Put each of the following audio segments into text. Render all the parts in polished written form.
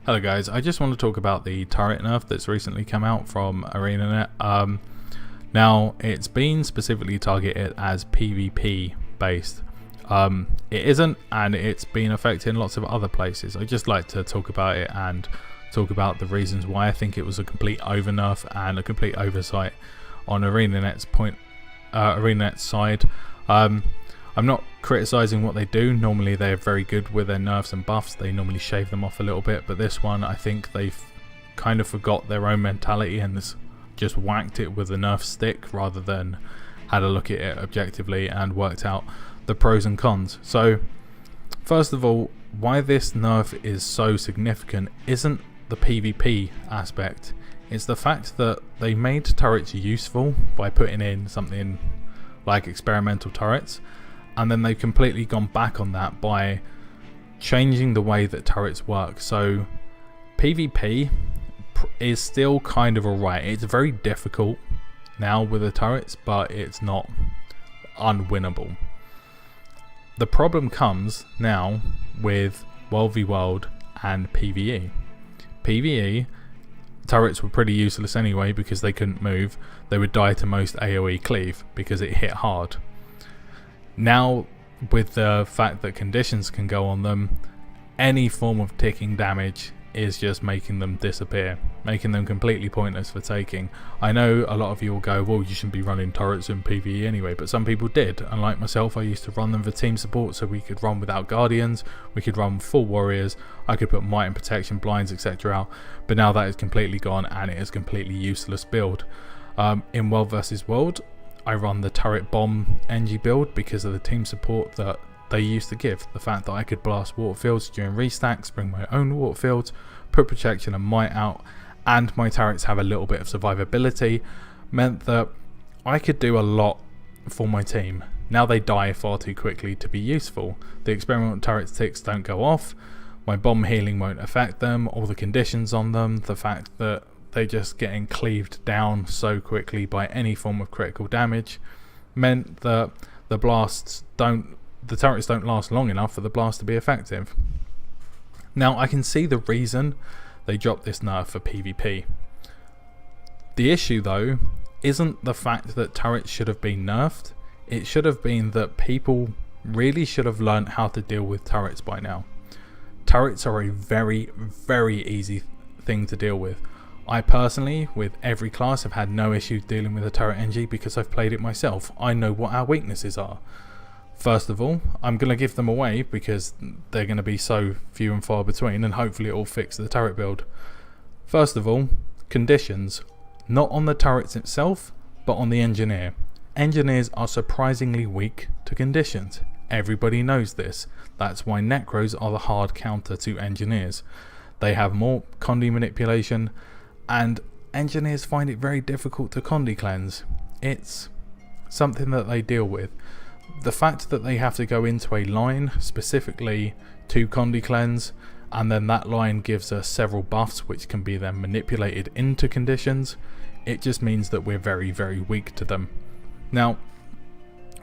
Hello guys, I just want to talk about the turret nerf that's recently come out from ArenaNet. Now, it's been specifically targeted as PvP based. It isn't, and it's been affecting lots of other places. I'd just like to talk about it and talk about the reasons why I think it was a complete over nerf and a complete oversight on ArenaNet's side. I'm not criticizing what they do. Normally they're very good with their nerfs and buffs. They normally shave them off a little bit, but this one I think they've kind of forgot their own mentality and just whacked it with a nerf stick rather than had a look at it objectively and worked out the pros and cons. So first of all, why this nerf is so significant isn't the PvP aspect. It's the fact that they made turrets useful by putting in something like experimental turrets, and then they've completely gone back on that by changing the way that turrets work. So PvP is still kind of alright. It's very difficult now with the turrets, but it's not unwinnable. The problem comes now with World v World and PvE. PvE turrets were pretty useless anyway because they couldn't move. They would die to most AoE cleave because it hit hard. Now, with the fact that conditions can go on them, any form of ticking damage is just making them disappear, making them completely pointless for taking. I know a lot of you will go, well, you shouldn't be running turrets in PvE anyway, but some people did, and like myself, I used to run them for team support so we could run without guardians, we could run full warriors, I could put might and protection, blinds, etc. out, but now that is completely gone and it is a completely useless build. In World vs World, I run the turret bomb NG build because of the team support that they used to give. The fact that I could blast water fields during restacks, bring my own water fields, put protection and might out, and my turrets have a little bit of survivability, meant that I could do a lot for my team. Now they die far too quickly to be useful. The experimental turret ticks don't go off, my bomb healing won't affect them, all the conditions on them, the fact that they're just getting cleaved down so quickly by any form of critical damage, meant that the turrets don't last long enough for the blast to be effective. Now I can see the reason they dropped this nerf for PvP. The issue though isn't the fact that turrets should have been nerfed, it should have been that people really should have learned how to deal with turrets by now. Turrets are a very, very easy thing to deal with. I personally, with every class, have had no issue dealing with a turret NG because I've played it myself. I know what our weaknesses are. First of all, I'm going to give them away because they're going to be so few and far between, and hopefully it will fix the turret build. First of all, conditions. Not on the turrets itself, but on the engineer. Engineers are surprisingly weak to conditions. Everybody knows this. That's why necros are the hard counter to engineers. They have more condi manipulation, and engineers find it very difficult to condi cleanse. It's something that they deal with. The fact that they have to go into a line specifically to condi cleanse, and then that line gives us several buffs which can be then manipulated into conditions, it just means that we're very, very weak to them. Now,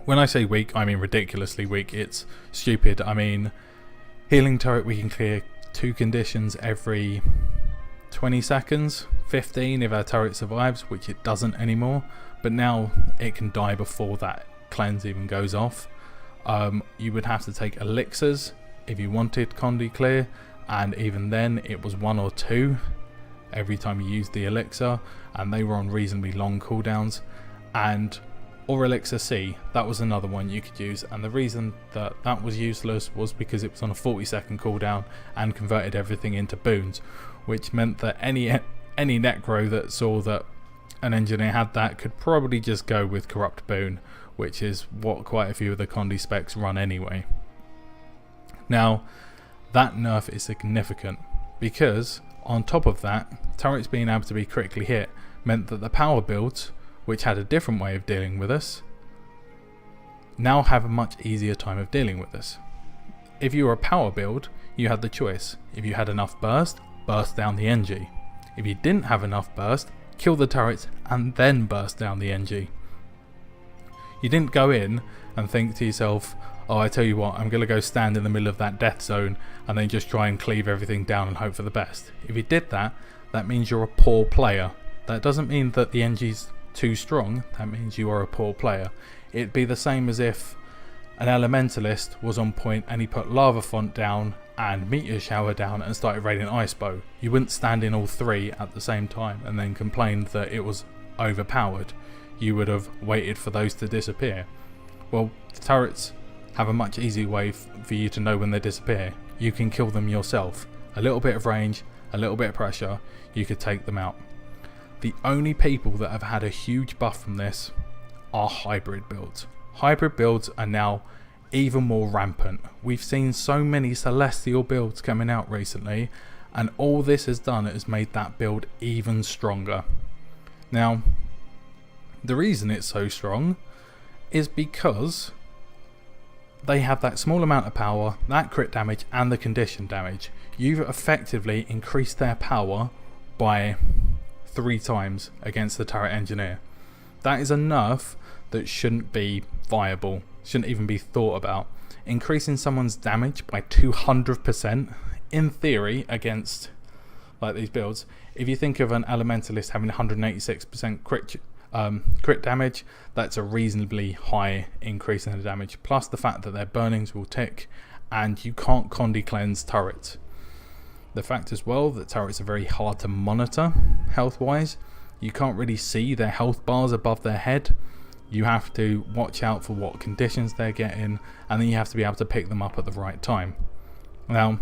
when I say weak, I mean ridiculously weak. It's stupid. I mean, healing turret, we can clear 2 conditions every 20 seconds, 15 if our turret survives, which it doesn't anymore, but now it can die before that cleanse even goes off. You would have to take elixirs if you wanted condi clear, and even then it was 1 or 2 every time you used the elixir, and they were on reasonably long cooldowns. And or elixir C, that was another one you could use, and the reason that that was useless was because it was on a 40-second cooldown and converted everything into boons, which meant that any necro that saw that an engineer had that could probably just go with corrupt boon, which is what quite a few of the condi specs run anyway. Now, that nerf is significant because on top of that, turrets being able to be critically hit meant that the power builds, which had a different way of dealing with us, now have a much easier time of dealing with us. If you were a power build, you had the choice. If you had enough burst down the NG. If you didn't have enough burst, kill the turrets and then burst down the NG. You didn't go in and think to yourself, oh, I tell you what, I'm going to go stand in the middle of that death zone and then just try and cleave everything down and hope for the best. If you did that, that means you're a poor player. That doesn't mean that the NG's too strong, that means you are a poor player. It'd be the same as if an elementalist was on point and he put lava font down and meteor shower down and started raiding ice bow. You wouldn't stand in all three at the same time and then complain that it was overpowered. You would have waited for those to disappear. Well, the turrets have a much easier way for you to know when they disappear. You can kill them yourself. A little bit of range, a little bit of pressure, you could take them out. The only people that have had a huge buff from this are hybrid builds. Hybrid builds are now even more rampant. We've seen so many celestial builds coming out recently, and all this has done is made that build even stronger. Now, the reason it's so strong is because they have that small amount of power, that crit damage and the condition damage. You've effectively increased their power by 3 times against the Turret Engineer. That is a nerf that shouldn't be viable, shouldn't even be thought about. Increasing someone's damage by 200% in theory against like these builds. If you think of an elementalist having 186% crit damage, that's a reasonably high increase in the damage, plus the fact that their burnings will tick and you can't Condi cleanse turrets. The fact as well that turrets are very hard to monitor health wise. You can't really see their health bars above their head. You have to watch out for what conditions they're getting, and then you have to be able to pick them up at the right time. Now,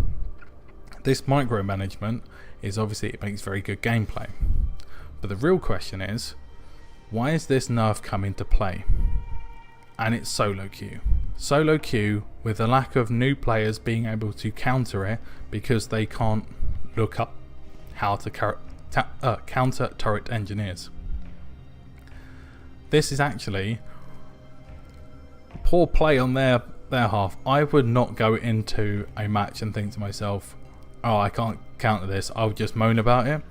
this micromanagement is obviously, it makes very good gameplay, but the real question is, why is this nerf come into play? And it's solo queue. Solo queue with the lack of new players being able to counter it because they can't look up how to counter turret engineers. This is actually poor play on their half. I would not go into a match and think to myself, oh, I can't counter this, I'll just moan about it.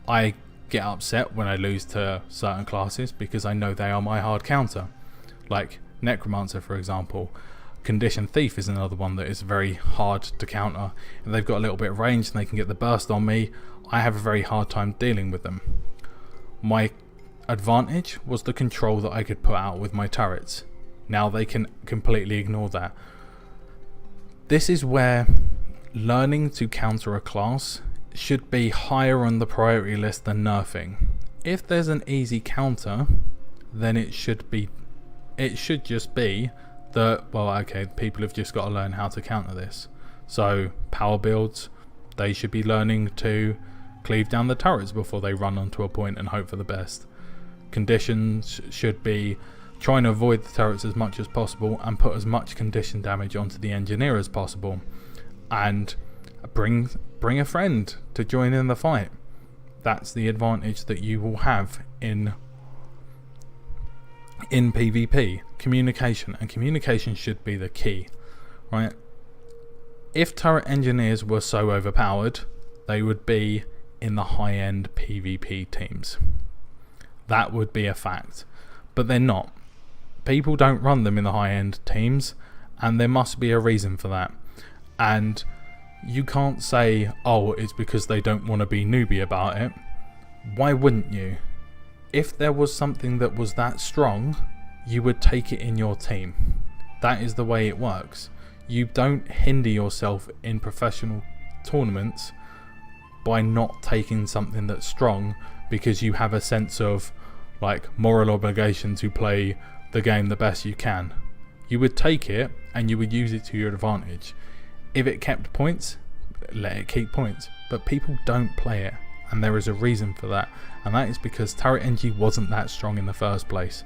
I get upset when I lose to certain classes because I know they are my hard counter. Like Necromancer, for example. Condition Thief is another one that is very hard to counter. If they've got a little bit of range and they can get the burst on me, I have a very hard time dealing with them. My advantage was the control that I could put out with my turrets. Now they can completely ignore that. This is where learning to counter a class should be higher on the priority list than nerfing. If there's an easy counter, then it should just be that, well, okay, people have just got to learn how to counter this. So power builds, they should be learning to cleave down the turrets before they run onto a point and hope for the best. Conditions should be trying to avoid the turrets as much as possible and put as much condition damage onto the engineer as possible, and bring a friend to join in the fight. That's the advantage that you will have in PvP. Communication, and communication should be the key, right? If turret engineers were so overpowered, they would be in the high-end PvP teams. That would be a fact, but they're not. People don't run them in the high-end teams, and there must be a reason for that. And you can't say, oh, it's because they don't want to be newbie about it. Why wouldn't you? If there was something that was that strong, you would take it in your team. That is the way it works. You don't hinder yourself in professional tournaments by not taking something that's strong because you have a sense of like moral obligation to play the game the best you can. You would take it and you would use it to your advantage. If it kept points, let it keep points. But people don't play it, and there is a reason for that, and that is because Turret NG wasn't that strong in the first place.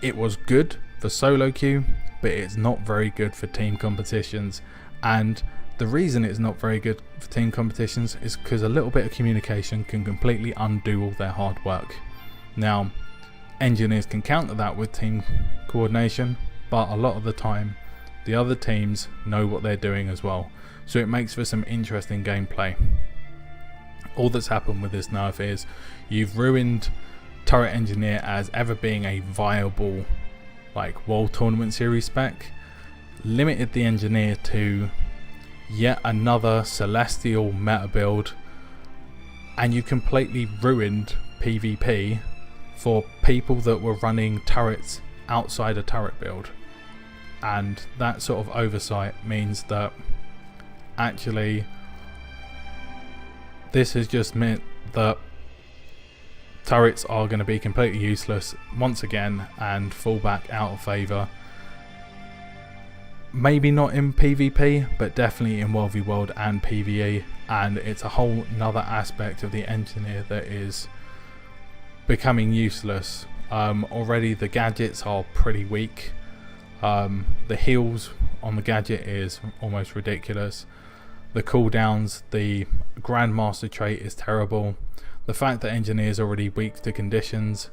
It was good for solo queue, but it's not very good for team competitions, and the reason it's not very good for team competitions is because a little bit of communication can completely undo all their hard work. Now, engineers can counter that with team coordination, but a lot of the time the other teams know what they're doing as well, so it makes for some interesting gameplay. All that's happened with this nerf is you've ruined Turret Engineer as ever being a viable like World Tournament Series spec. limited the engineer to yet another celestial meta build, and you completely ruined PvP for people that were running turrets outside a turret build. And that sort of oversight means that actually this has just meant that turrets are going to be completely useless once again and fall back out of favour. Maybe not in PvP, but definitely in World v World and PvE, and it's a whole nother aspect of the engineer that is becoming useless. Already the gadgets are pretty weak. The heals on the gadget is almost ridiculous. The cooldowns, the Grandmaster trait is terrible. The fact that engineers are already weak to conditions,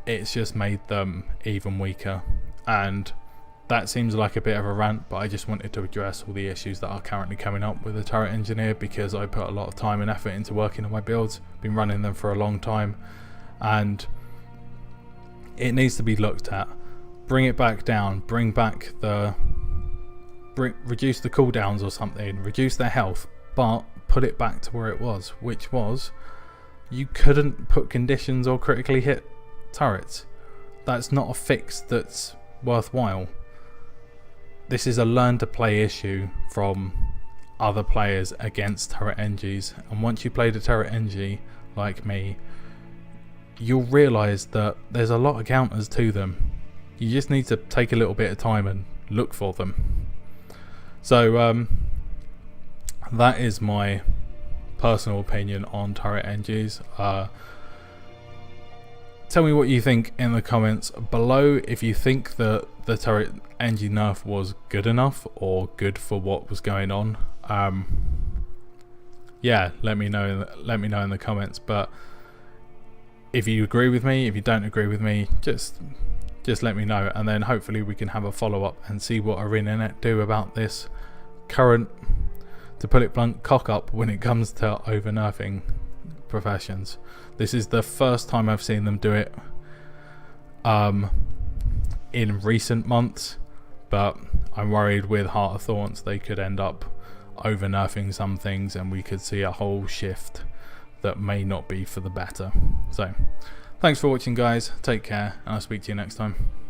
it's just made them even weaker. And that seems like a bit of a rant, but I just wanted to address all the issues that are currently coming up with the turret engineer, because I put a lot of time and effort into working on my builds, been running them for a long time, and it needs to be looked at. Bring it back down, reduce the cooldowns or something, reduce their health, but put it back to where it was, which was you couldn't put conditions or critically hit turrets. That's not a fix that's worthwhile. This is a learn to play issue from other players against turret engies, and once you play the turret engie like me, you'll realise that there's a lot of counters to them. You just need to take a little bit of time and look for them. So that is my personal opinion on turret engies. Tell me what you think in the comments below, if you think that the turret engie nerf was good enough or good for what was going on. Yeah, let me know in the comments. But if you agree with me, if you don't agree with me, just let me know, and then hopefully we can have a follow-up and see what Anet do about this current, to put it blunt, cock up when it comes to over nerfing professions. This is the first time I've seen them do it in recent months, but I'm worried with Heart of Thorns they could end up over nerfing some things, and we could see a whole shift that may not be for the better. So thanks for watching, guys. Take care, and I'll speak to you next time.